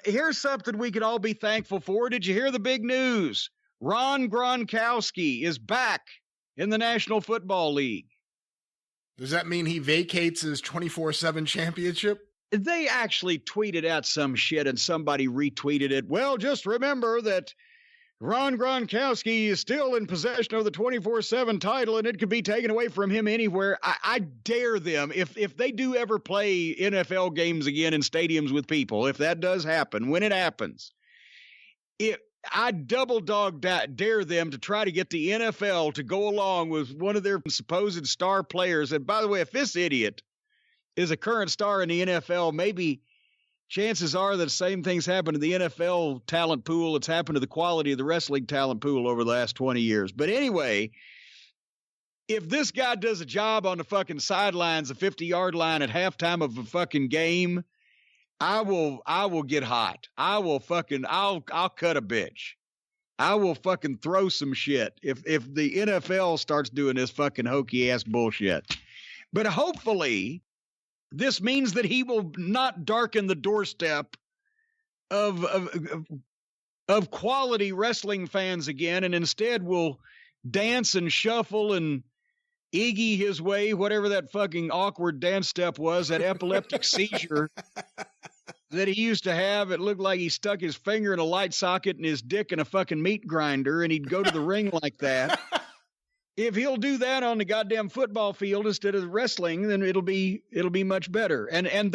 Here's something we can all be thankful for. Did you hear the big news? Ron Gronkowski is back in the National Football League. Does that mean he vacates his 24/7 championship? They actually tweeted out some shit and somebody retweeted it. Well, just remember that Ron Gronkowski is still in possession of the 24/7 title and it could be taken away from him anywhere. I dare them, if they do ever play NFL games again in stadiums with people, if that does happen, when it happens, I double dog dare them to try to get the NFL to go along with one of their supposed star players. And by the way, if this idiot is a current star in the NFL, maybe chances are that the same things happen to the NFL talent pool. It's happened to the quality of the wrestling talent pool over the last 20 years. But anyway, if this guy does a job on the fucking sidelines, the 50-yard line at halftime of a fucking game, I will get hot. I'll cut a bitch. I will fucking throw some shit if the NFL starts doing this fucking hokey ass bullshit. But hopefully this means that he will not darken the doorstep of quality wrestling fans again, and instead will dance and shuffle and Iggy his way, whatever that fucking awkward dance step was, that epileptic seizure that he used to have. It looked like he stuck his finger in a light socket and his dick in a fucking meat grinder, and he'd go to the ring like that. If he'll do that on the goddamn football field instead of wrestling, then it'll be much better. And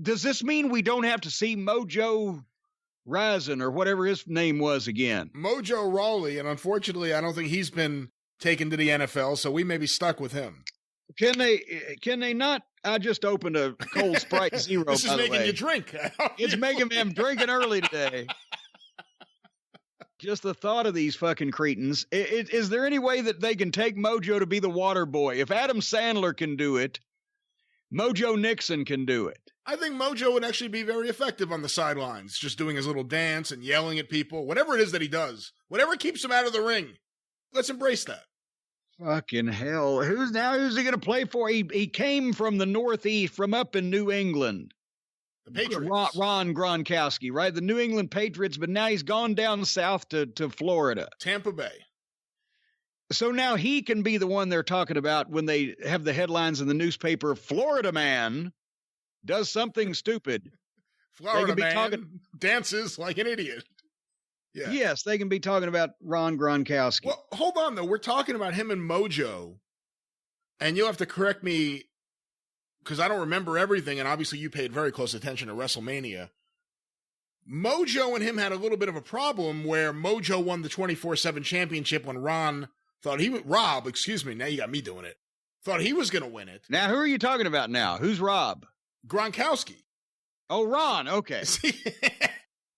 does this mean we don't have to see Mojo Rising or whatever his name was again? Mojo Rawley, and unfortunately, I don't think he's been taken to the NFL, so we may be stuck with him. Can they not? I just opened a cold Sprite Zero. This is making you drink. It's making me. I'm drinking early today. Just the thought of these fucking cretins. Is there any way that they can take Mojo to be the water boy? If Adam Sandler can do it, Mojo Nixon can do it. I think Mojo would actually be very effective on the sidelines, just doing his little dance and yelling at people, whatever it is that he does, whatever keeps him out of the ring. Let's embrace that. Fucking hell. Who's he going to play for? He came from the Northeast, from up in New England. The Patriots. Ron Gronkowski, right? The New England Patriots, but now he's gone down south to Florida. Tampa Bay. So now he can be the one they're talking about when they have the headlines in the newspaper, Florida man does something stupid. Florida man dances like an idiot. Yeah. Yes, they can be talking about Ron Gronkowski. Well, hold on, though. We're talking about him and Mojo, and you'll have to correct me because I don't remember everything, and obviously you paid very close attention to WrestleMania. Mojo and him had a little bit of a problem where Mojo won the 24/7 championship when Rob, now you got me doing it, thought he was going to win it. Now, who are you talking about now? Who's Rob? Gronkowski. Oh, Ron, okay.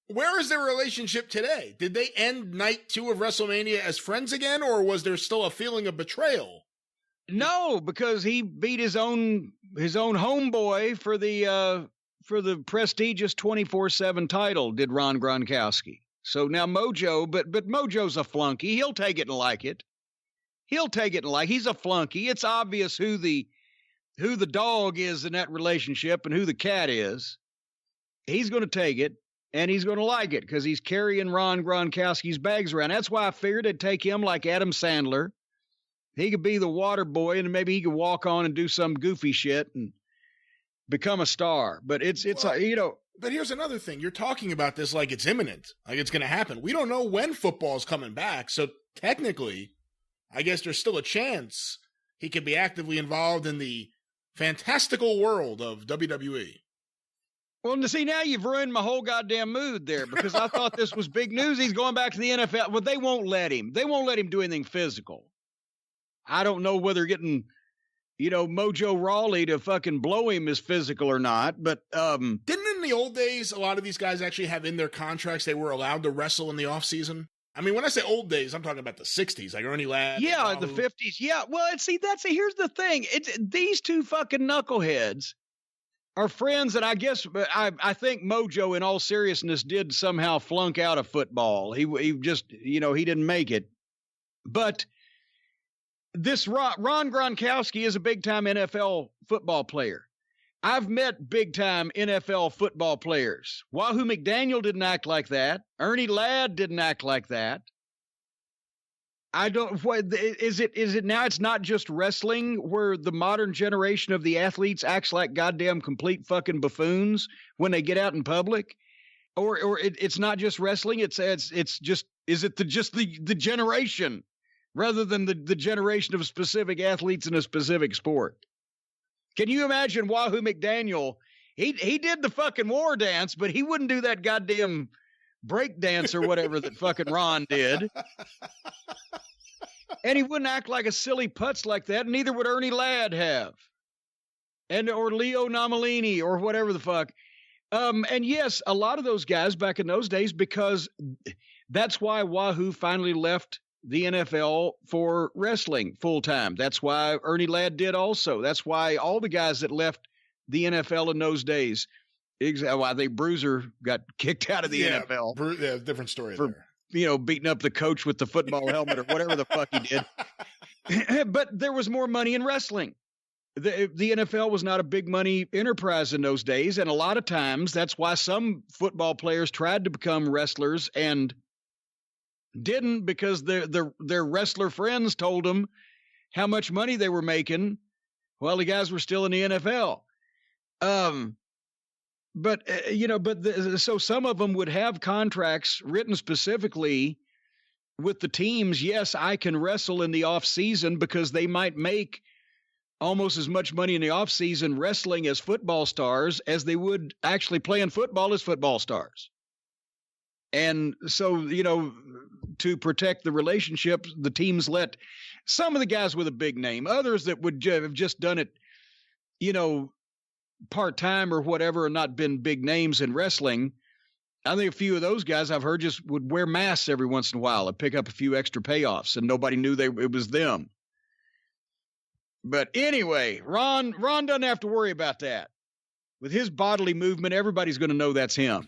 Where is their relationship today? Did they end night 2 of WrestleMania as friends again, or was there still a feeling of betrayal? No, because he beat his own homeboy for the prestigious 24/7 title, did Ron Gronkowski. So now Mojo, but Mojo's a flunky. He'll take it and like it. He's a flunky. It's obvious who the dog is in that relationship and who the cat is. He's going to take it. And he's going to like it because he's carrying Ron Gronkowski's bags around. That's why I figured it'd take him like Adam Sandler. He could be the water boy, and maybe he could walk on and do some goofy shit and become a star. But But here's another thing. You're talking about this like it's imminent, like it's going to happen. We don't know when football's coming back. So technically, I guess there's still a chance he could be actively involved in the fantastical world of WWE. Well, see, now you've ruined my whole goddamn mood there because I thought this was big news. He's going back to the NFL. Well, they won't let him. They won't let him do anything physical. I don't know whether getting, Mojo Rawley to fucking blow him is physical or not, but didn't in the old days, a lot of these guys actually have in their contracts they were allowed to wrestle in the offseason? I mean, when I say old days, I'm talking about the 60s, like Ernie Ladd. Yeah, the 50s. Yeah, well, here's the thing. It's these two fucking knuckleheads are friends, and I guess I think Mojo, in all seriousness, did somehow flunk out of football. He just, he didn't make it. But this Ron Gronkowski is a big-time NFL football player. I've met big-time NFL football players. Wahoo McDaniel didn't act like that. Ernie Ladd didn't act like that. I don't. What is it? Is it now? It's not just wrestling where the modern generation of the athletes acts like goddamn complete fucking buffoons when they get out in public, or it's not just wrestling. It's just. Is it just the generation rather than the generation of specific athletes in a specific sport? Can you imagine Wahoo McDaniel? He did the fucking war dance, but he wouldn't do that goddamn break dance or whatever that fucking Ron did. And he wouldn't act like a silly putz like that, and neither would Ernie Ladd have. Or Leo Nomalini or whatever the fuck. And yes, a lot of those guys back in those days, because that's why Wahoo finally left the NFL for wrestling full time. That's why Ernie Ladd did also. That's why all the guys that left the NFL in those days, I think Bruiser got kicked out of the NFL. Yeah, different story for, there. Beating up the coach with the football helmet or whatever the fuck he did. But there was more money in wrestling. The NFL was not a big money enterprise in those days. And a lot of times that's why some football players tried to become wrestlers and didn't, because their wrestler friends told them how much money they were making while the guys were still in the NFL. So some of them would have contracts written specifically with the teams. Yes, I can wrestle in the off season, because they might make almost as much money in the off season wrestling as football stars as they would actually playing football as football stars. And so, to protect the relationship, the teams let some of the guys with a big name, others that would have just done it, part-time or whatever, and not been big names in wrestling. I think a few of those guys I've heard just would wear masks every once in a while and pick up a few extra payoffs, and nobody knew it was them. But anyway, Ron doesn't have to worry about that. With his bodily movement, everybody's going to know that's him.